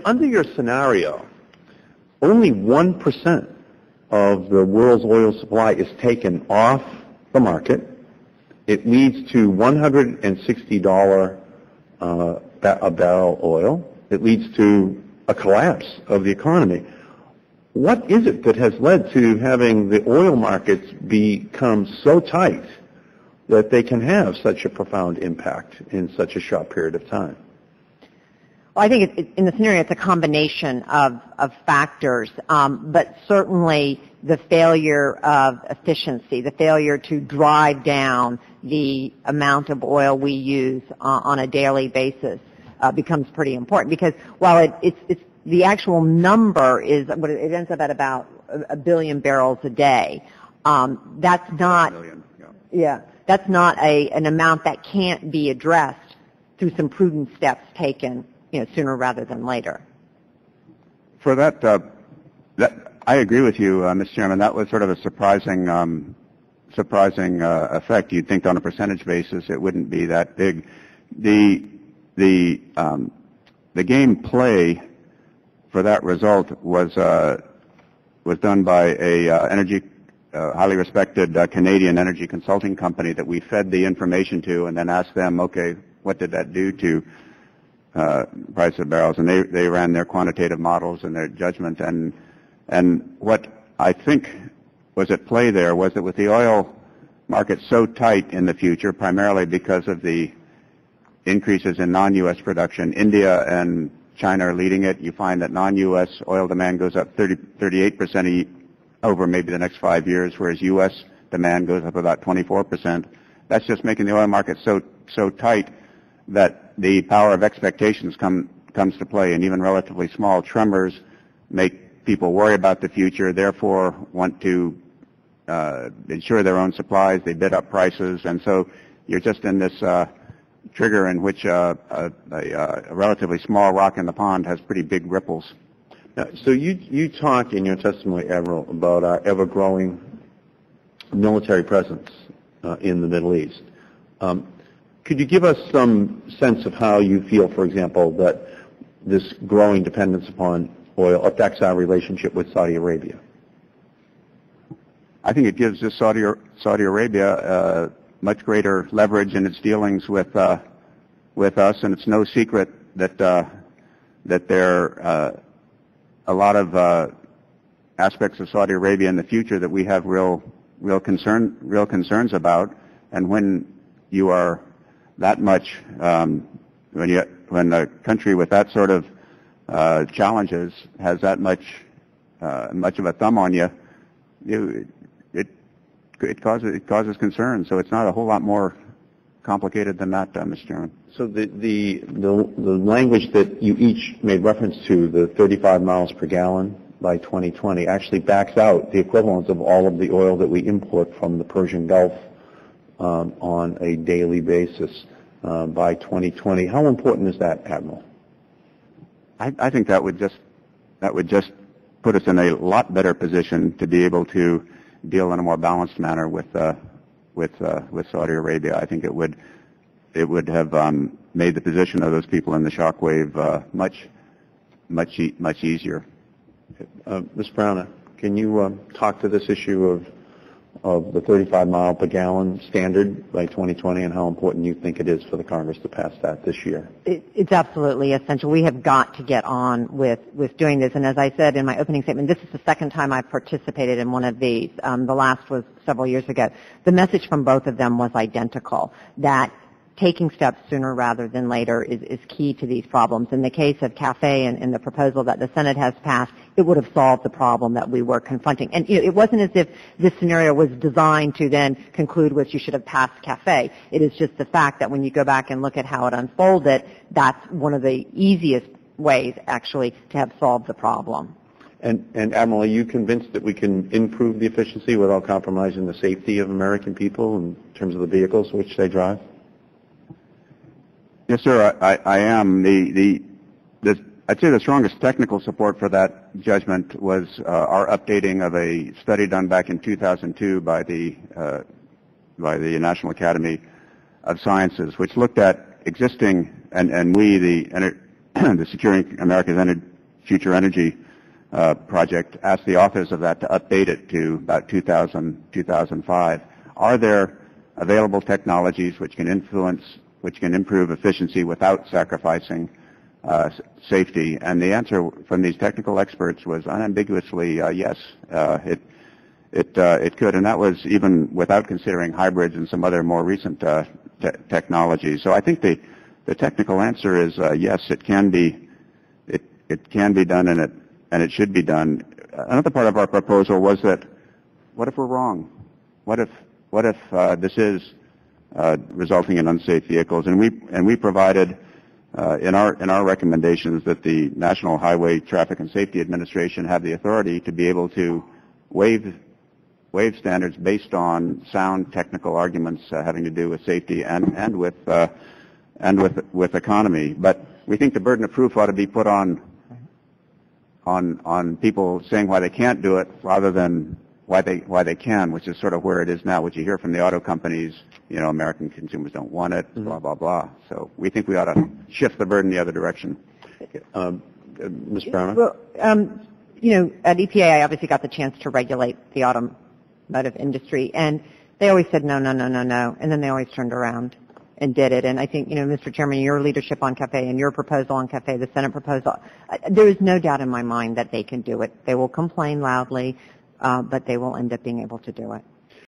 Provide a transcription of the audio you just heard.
Under your scenario, only 1% of the world's oil supply is taken off the market. It leads to $160 a barrel oil. It leads to a collapse of the economy. What is it that has led to having the oil markets become so tight that they can have such a profound impact in such a short period of time? Well, I think in the scenario it's a combination of factors, but certainly the failure of efficiency, the failure to drive down the amount of oil we use on a daily basis becomes pretty important, because while it's the actual number is, it ends up at about 1 billion barrels a day. That's not, that's not an amount that can't be addressed through some prudent steps taken, sooner rather than later. For that, I agree with you, Mr. Chairman. That was sort of a surprising effect. You'd think on a percentage basis it wouldn't be that big. The game play for that result was done by a highly respected Canadian energy consulting company that we fed the information to, and then asked them, okay, what did that do to price of barrels? And they ran their quantitative models and their judgment. And what I think was at play there was that with the oil market so tight in the future, primarily because of the increases in non-U.S. production, India and China are leading it. You find that non-U.S. oil demand goes up 38% over maybe the next 5 years, whereas U.S. demand goes up about 24%. That's just making the oil market so tight that the power of expectations comes to play, and even relatively small tremors make people worry about the future, therefore want to ensure their own supplies. They bid up prices, and so you're just in this trigger in which a relatively small rock in the pond has pretty big ripples. Now, so you talk in your testimony, Admiral, about our ever-growing military presence in the Middle East. Could you give us some sense of how you feel, for example, that this growing dependence upon oil affects our relationship with Saudi Arabia? I think it gives Saudi Arabia much greater leverage in its dealings with us, and it's no secret that there are a lot of aspects of Saudi Arabia in the future that we have real concerns about. And when you are that much, when a country with that sort of challenges has that much of a thumb on you, it causes concern. So it's not a whole lot more complicated than that, Mr. Chairman. So the language that you each made reference to, the 35 miles per gallon by 2020, actually backs out the equivalent of all of the oil that we import from the Persian Gulf on a daily basis by 2020. How important is that, Admiral? I think that would just put us in a lot better position to be able to deal in a more balanced manner with Saudi Arabia. I think it would have made the position of those people in the Shockwave much easier. Ms. Browner, can you talk to this issue of the 35 mile per gallon standard by 2020 and how important you think it is for the Congress to pass that this year? It's absolutely essential. We have got to get on with doing this. And as I said in my opening statement, this is the second time I've participated in one of these. The last was several years ago. The message from both of them was identical, that taking steps sooner rather than later is key to these problems. In the case of CAFE and the proposal that the Senate has passed, it would have solved the problem that we were confronting. And it wasn't as if this scenario was designed to then conclude with you should have passed CAFE. It is just the fact that when you go back and look at how it unfolded, that's one of the easiest ways actually to have solved the problem. And Admiral, are you convinced that we can improve the efficiency without compromising the safety of American people in terms of the vehicles which they drive? Yes, sir, I am. I'd say the strongest technical support for that judgment was our updating of a study done back in 2002 by the National Academy of Sciences, which looked at existing, and we, the the Securing America's Future Energy project asked the authors of that to update it to about 2005. Are there available technologies which can improve efficiency without sacrificing safety? And the answer from these technical experts was unambiguously yes. It could, and that was even without considering hybrids and some other more recent technologies. So I think the technical answer is yes, it can be. It can be done, and it should be done. Another part of our proposal was that, what if we're wrong? What if this is resulting in unsafe vehicles? And we provided in our recommendations that the National Highway Traffic and Safety Administration have the authority to be able to waive standards based on sound technical arguments having to do with safety and with economy. But we think the burden of proof ought to be put on people saying why they can't do it rather than why they can, which is sort of where it is now. What you hear from the auto companies, American consumers don't want it, blah, blah, blah. So we think we ought to shift the burden the other direction. Ms. Brown? Well, at EPA, I obviously got the chance to regulate the automotive industry, and they always said no, and then they always turned around and did it. And I think, Mr. Chairman, your leadership on CAFE and your proposal on CAFE, the Senate proposal, there is no doubt in my mind that they can do it. They will complain loudly, but they will end up being able to do it.